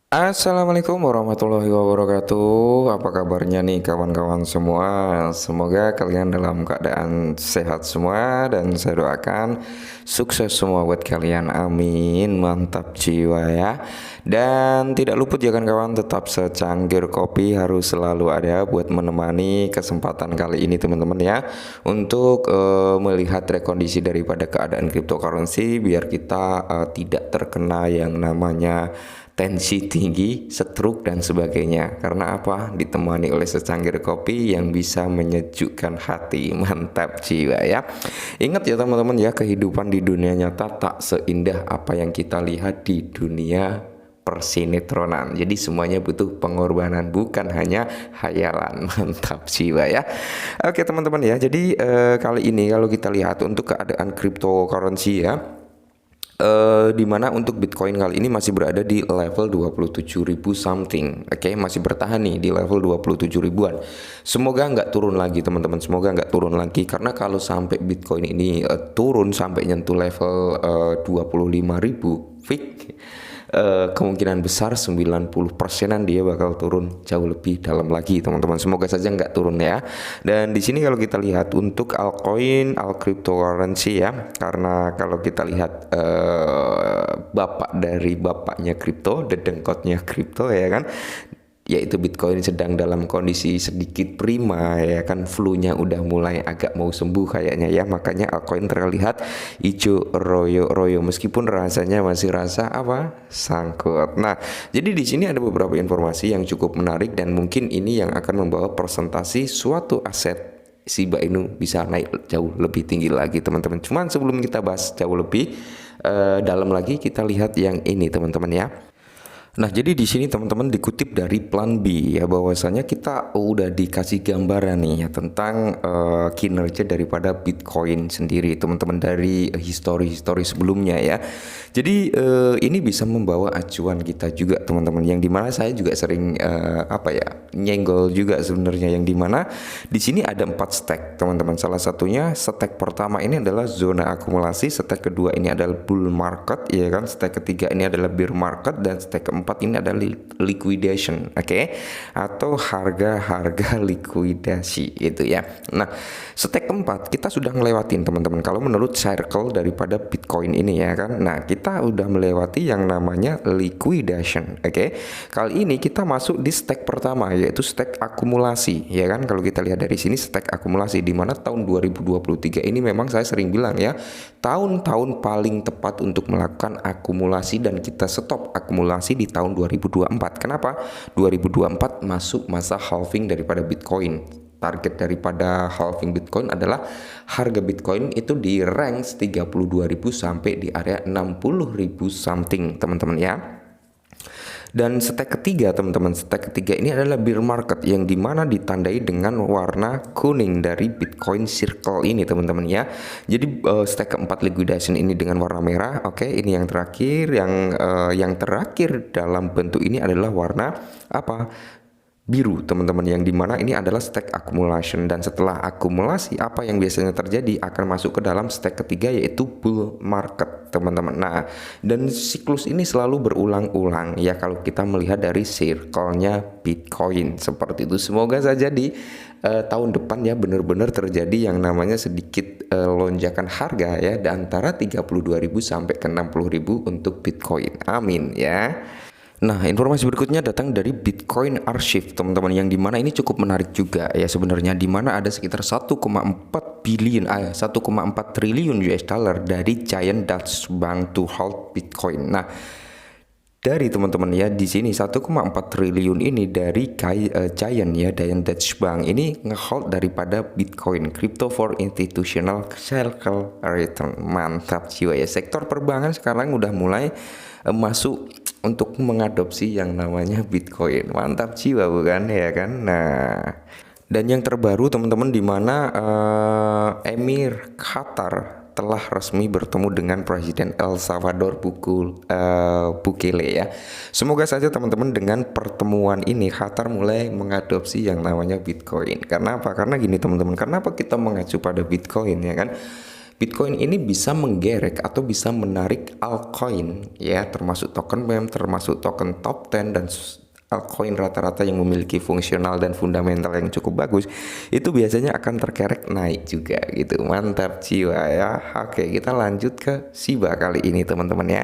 Assalamualaikum warahmatullahi wabarakatuh. Apa kabarnya nih kawan-kawan semua? Semoga kalian dalam keadaan sehat semua dan saya doakan sukses semua buat kalian. Amin. Mantap jiwa ya. Dan tidak luput ya kawan-kawan, tetap secangkir kopi harus selalu ada buat menemani kesempatan kali ini teman-teman ya, untuk melihat rekondisi daripada keadaan cryptocurrency biar kita tidak terkena yang namanya tensi tinggi, stroke dan sebagainya. Karena apa? Ditemani oleh secangkir kopi yang bisa menyejukkan hati. Mantap jiwa ya. Ingat ya teman-teman ya, kehidupan di dunia nyata tak seindah apa yang kita lihat di dunia persinetronan. Jadi semuanya butuh pengorbanan, bukan hanya hayalan. Mantap jiwa ya. Oke teman-teman ya. Jadi kali ini kalau kita lihat untuk keadaan cryptocurrency ya, dimana untuk Bitcoin kali ini masih berada di level 27.000 something. Oke, masih bertahan nih di level 27 ribuan. Semoga nggak turun lagi teman-teman, semoga nggak turun lagi, karena kalau sampai Bitcoin ini turun sampai nyentuh level 25.000 fix, kemungkinan besar 90%-an dia bakal turun jauh lebih dalam lagi teman-teman. Semoga saja nggak turun ya. Dan di sini kalau kita lihat untuk altcoin, alt cryptocurrency ya, karena kalau kita lihat bapak dari bapaknya kripto, dedengkotnya kripto ya kan, yaitu Bitcoin sedang dalam kondisi sedikit prima ya kan, flu-nya udah mulai agak mau sembuh kayaknya ya, makanya altcoin terlihat hijau royo-royo meskipun rasanya masih rasa apa, sangkut. Nah, jadi di sini ada beberapa informasi yang cukup menarik dan mungkin ini yang akan membawa presentasi suatu aset Shiba Inu bisa naik jauh lebih tinggi lagi teman-teman. Cuman sebelum kita bahas jauh lebih dalam lagi, kita lihat yang ini teman-teman ya. Nah, jadi di sini teman-teman dikutip dari Plan B ya, bahwasanya kita udah dikasih gambaran nih ya tentang kinerja daripada Bitcoin sendiri teman-teman dari histori-histori sebelumnya ya. Jadi ini bisa membawa acuan kita juga teman-teman, yang dimana saya juga sering apa ya, nyenggol juga sebenarnya, yang dimana di sini ada 4 stack teman-teman. Salah satunya stack pertama ini adalah zona akumulasi, stack kedua ini adalah bull market ya kan, stack ketiga ini adalah bear market, dan stack keempat ini adalah liquidation, oke? Atau harga-harga likuidasi gitu ya. Nah, step keempat kita sudah ngelewatin teman-teman kalau menurut circle daripada Bitcoin ini ya kan. Nah, kita udah melewati yang namanya liquidation, oke? Kali ini kita masuk di step pertama, yaitu step akumulasi ya kan. Kalau kita lihat dari sini step akumulasi, di mana tahun 2023 ini memang saya sering bilang ya, tahun-tahun paling tepat untuk melakukan akumulasi, dan kita stop akumulasi di tahun 2024. Kenapa? 2024 masuk masa halving daripada Bitcoin. Target daripada halving Bitcoin adalah harga Bitcoin itu di range 32.000 sampai di area 60.000 something teman-teman ya. Dan stack ketiga teman-teman, stack ketiga ini adalah bear market, yang dimana ditandai dengan warna kuning dari Bitcoin circle ini teman-teman ya. Jadi stack keempat liquidation ini dengan warna merah, oke. Ini yang terakhir, yang terakhir dalam bentuk ini adalah warna apa, biru teman-teman, yang dimana ini adalah stack accumulation. Dan setelah akumulasi, apa yang biasanya terjadi akan masuk ke dalam stack ketiga, yaitu bull market teman-teman. Nah, dan siklus ini selalu berulang-ulang ya kalau kita melihat dari circle-nya Bitcoin seperti itu. Semoga saja di tahun depan ya benar-benar terjadi yang namanya sedikit lonjakan harga ya, di antara 32.000 sampai ke 60.000 untuk Bitcoin. Amin ya. Nah, informasi berikutnya datang dari Bitcoin Archive teman-teman, yang dimana ini cukup menarik juga ya sebenarnya, dimana ada sekitar 1,4 triliun US dollar dari Giant Dutch Bank to hold Bitcoin. Nah, dari teman-teman ya, di sini 1,4 triliun ini dari Giant ya, Giant Dutch Bank ini ngehold daripada Bitcoin, crypto for institutional circle return. Mantap jiwa ya, sektor perbankan sekarang udah mulai masuk untuk mengadopsi yang namanya Bitcoin. Mantap jiwa bukan ya kan. Nah, dan yang terbaru teman-teman, di mana Emir Qatar telah resmi bertemu dengan Presiden El Salvador Bukele ya. Semoga saja teman-teman dengan pertemuan ini Qatar mulai mengadopsi yang namanya Bitcoin. Karena apa? Karena gini teman-teman, kenapa kita mengacu pada Bitcoin ya kan? Bitcoin ini bisa menggerek atau bisa menarik altcoin ya, termasuk token meme, termasuk token top 10 dan altcoin rata-rata yang memiliki fungsional dan fundamental yang cukup bagus, itu biasanya akan terkerek naik juga gitu. Mantap jiwa ya. Oke, kita lanjut ke Shiba kali ini teman-teman ya.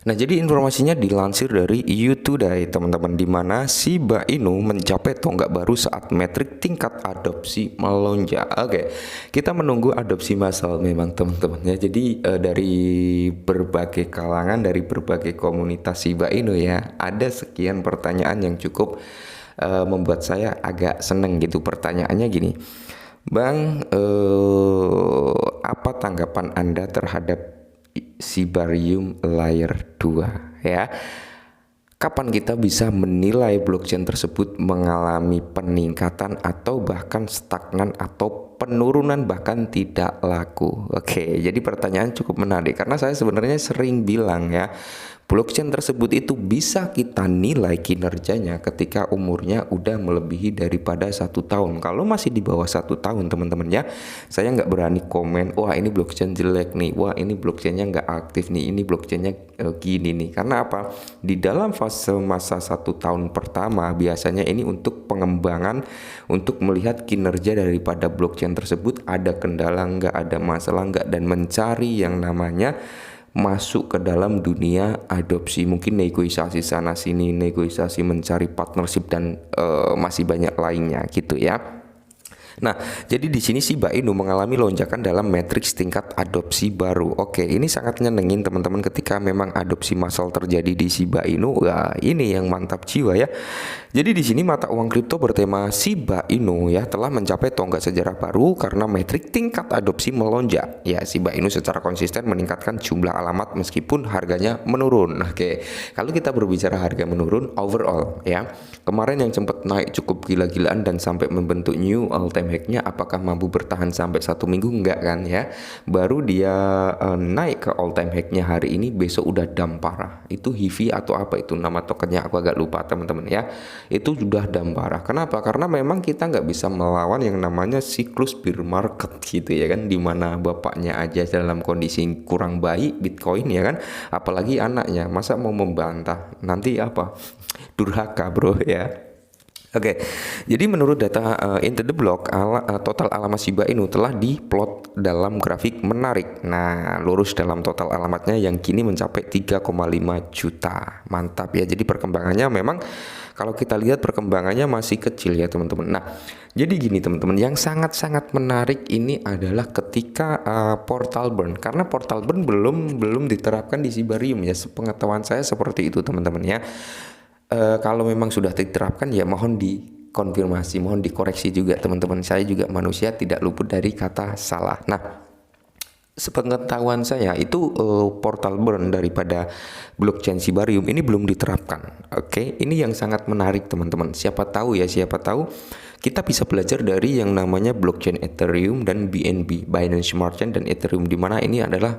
Nah, jadi informasinya dilansir dari U2Day teman-teman, di mana Shiba Inu mencapai tonggak baru saat metrik tingkat adopsi melonjak. Oke, kita menunggu adopsi massal memang teman-teman ya. Jadi dari berbagai kalangan, dari berbagai komunitas Shiba Inu ya, ada sekian pertanyaan yang cukup membuat saya agak seneng gitu. Pertanyaannya gini, Bang, apa tanggapan Anda terhadap Shibarium Layer 2 ya? Kapan kita bisa menilai blockchain tersebut mengalami peningkatan atau bahkan stagnan atau penurunan bahkan tidak laku? Oke, jadi pertanyaan cukup menarik karena saya sebenarnya sering bilang ya, blockchain tersebut itu bisa kita nilai kinerjanya ketika umurnya udah melebihi daripada 1 tahun. Kalau masih di bawah 1 tahun teman-teman ya, saya nggak berani komen, wah ini blockchain jelek nih, wah ini blockchainnya nggak aktif nih, ini blockchainnya gini nih. Karena apa? Di dalam fase masa 1 tahun pertama biasanya ini untuk pengembangan, untuk melihat kinerja daripada blockchain tersebut, ada kendala nggak, ada masalah nggak, dan mencari yang namanya masuk ke dalam dunia adopsi, mungkin negosiasi sana sini, negosiasi mencari partnership dan masih banyak lainnya gitu ya. Nah, jadi di sini Shiba Inu mengalami lonjakan dalam matriks tingkat adopsi baru. Oke, ini sangat nyenengin teman-teman ketika memang adopsi massal terjadi di Shiba Inu. Wah, ini yang mantap jiwa ya. Jadi di sini mata uang kripto bertema Shiba Inu ya telah mencapai tonggak sejarah baru karena metrik tingkat adopsi melonjak. Ya, Shiba Inu secara konsisten meningkatkan jumlah alamat meskipun harganya menurun. Oke, kalau kita berbicara harga menurun overall ya, kemarin yang sempat naik cukup gila-gilaan dan sampai membentuk new all-time high-nya, apakah mampu bertahan sampai 1 minggu? Enggak kan ya, baru dia naik ke all-time high-nya hari ini, besok udah dump parah. Itu HIVI atau apa itu nama tokennya, aku agak lupa teman-teman ya. Itu sudah dump parah. Kenapa? Karena memang kita nggak bisa melawan yang namanya siklus bear market gitu ya kan, dimana bapaknya aja dalam kondisi kurang baik Bitcoin ya kan, apalagi anaknya, masa mau membantah, nanti apa, durhaka bro ya. Oke, jadi menurut data Into the Block, total alamat Shiba Inu telah diplot dalam grafik menarik. Nah, lurus dalam total alamatnya yang kini mencapai 3,5 juta. Mantap ya, jadi perkembangannya memang kalau kita lihat perkembangannya masih kecil ya teman-teman. Nah, jadi gini teman-teman, yang sangat-sangat menarik ini adalah ketika portal burn. Karena portal burn belum diterapkan di Shibarium ya, sepengetahuan saya seperti itu teman-teman ya. Kalau memang sudah diterapkan ya mohon dikonfirmasi, mohon dikoreksi juga teman-teman. Saya juga manusia, tidak luput dari kata salah. Nah, sepengetahuan saya itu portal burn daripada blockchain Shibarium ini belum diterapkan. Oke, ini yang sangat menarik teman-teman. Siapa tahu kita bisa belajar dari yang namanya blockchain Ethereum dan BNB, Binance Smart Chain dan Ethereum, di mana ini adalah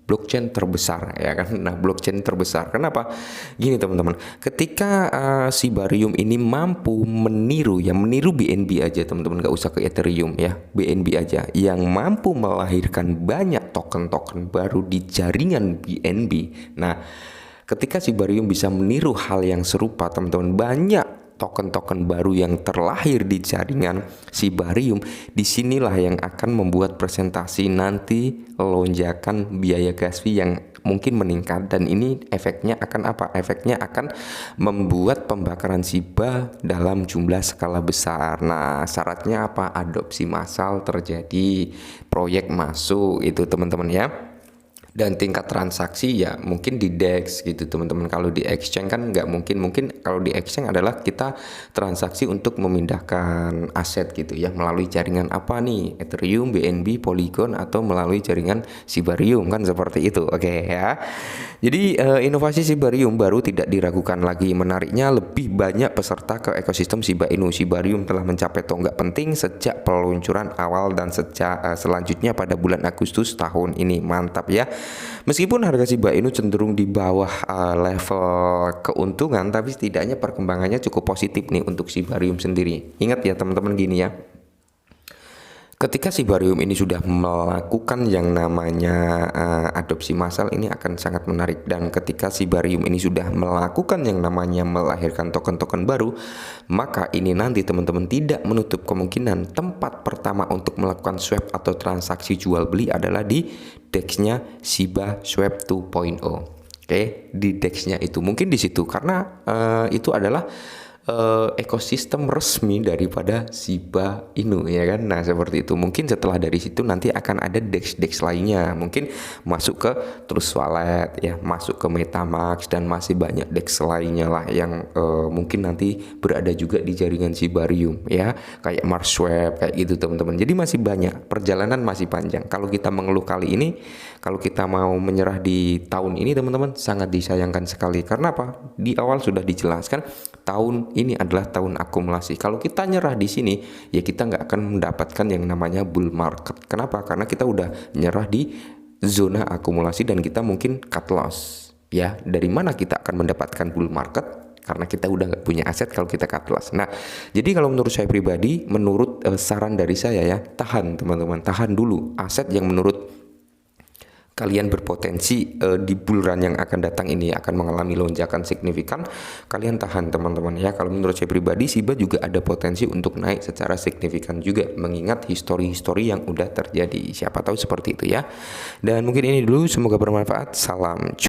blockchain terbesar ya kan. Nah, blockchain terbesar kenapa gini teman-teman, ketika Shibarium ini mampu meniru BNB aja teman-teman, nggak usah ke Ethereum ya, BNB aja yang mampu melahirkan banyak token-token baru di jaringan BNB. Nah, ketika Shibarium bisa meniru hal yang serupa teman-teman, banyak token-token baru yang terlahir di jaringan Shibarium, disinilah yang akan membuat presentasi nanti lonjakan biaya gas fee yang mungkin meningkat, dan ini efeknya akan apa? Efeknya akan membuat pembakaran Shiba dalam jumlah skala besar. Nah, syaratnya apa? Adopsi massal terjadi, proyek masuk itu teman-teman ya. Dan tingkat transaksi ya mungkin di DEX gitu teman-teman. Kalau di exchange kan nggak mungkin kalau di exchange adalah kita transaksi untuk memindahkan aset gitu ya, melalui jaringan apa nih, Ethereum, BNB, Polygon, atau melalui jaringan Shibarium kan, seperti itu. Oke ya. Jadi inovasi Shibarium baru tidak diragukan lagi. Menariknya lebih banyak peserta ke ekosistem Shiba Inu. Shibarium telah mencapai tonggak penting sejak peluncuran awal dan sejak selanjutnya pada bulan Agustus tahun ini. Mantap ya. Meskipun harga Shiba Inu cenderung di bawah level keuntungan, tapi setidaknya perkembangannya cukup positif nih untuk Shibarium sendiri. Ingat ya teman-teman gini ya, Ketika si Barium ini sudah melakukan yang namanya adopsi massal, ini akan sangat menarik. Dan ketika si Barium ini sudah melakukan yang namanya melahirkan token-token baru, maka ini nanti teman-teman tidak menutup kemungkinan tempat pertama untuk melakukan swap atau transaksi jual beli adalah di DEX-nya Shiba Swap 2.0. Oke, di DEX-nya itu mungkin di situ karena itu adalah ekosistem resmi daripada Shiba Inu, ya kan. Nah seperti itu. Mungkin setelah dari situ nanti akan ada DEX lainnya, mungkin masuk ke Trust Wallet ya, masuk ke MetaMask, dan masih banyak DEX lainnya lah yang mungkin nanti berada juga di jaringan Shibarium ya, kayak Marswap kayak gitu teman-teman. Jadi masih banyak, perjalanan masih panjang. Kalau kita mengeluh kali ini, kalau kita mau menyerah di tahun ini teman-teman, sangat disayangkan sekali. Karena apa? Di awal sudah dijelaskan tahun ini adalah tahun akumulasi. Kalau kita nyerah di sini, ya kita nggak akan mendapatkan yang namanya bull market. Kenapa? Karena kita udah nyerah di zona akumulasi dan kita mungkin cut loss. Ya, dari mana kita akan mendapatkan bull market? Karena kita udah nggak punya aset kalau kita cut loss. Nah, jadi kalau menurut saya pribadi, menurut saran dari saya ya, tahan teman-teman, tahan dulu aset yang menurut kalian berpotensi di bull run yang akan datang ini akan mengalami lonjakan signifikan. Kalian tahan teman-teman ya. Kalau menurut saya pribadi, Shiba juga ada potensi untuk naik secara signifikan juga, mengingat histori-histori yang udah terjadi. Siapa tahu seperti itu ya. Dan mungkin ini dulu, semoga bermanfaat. Salam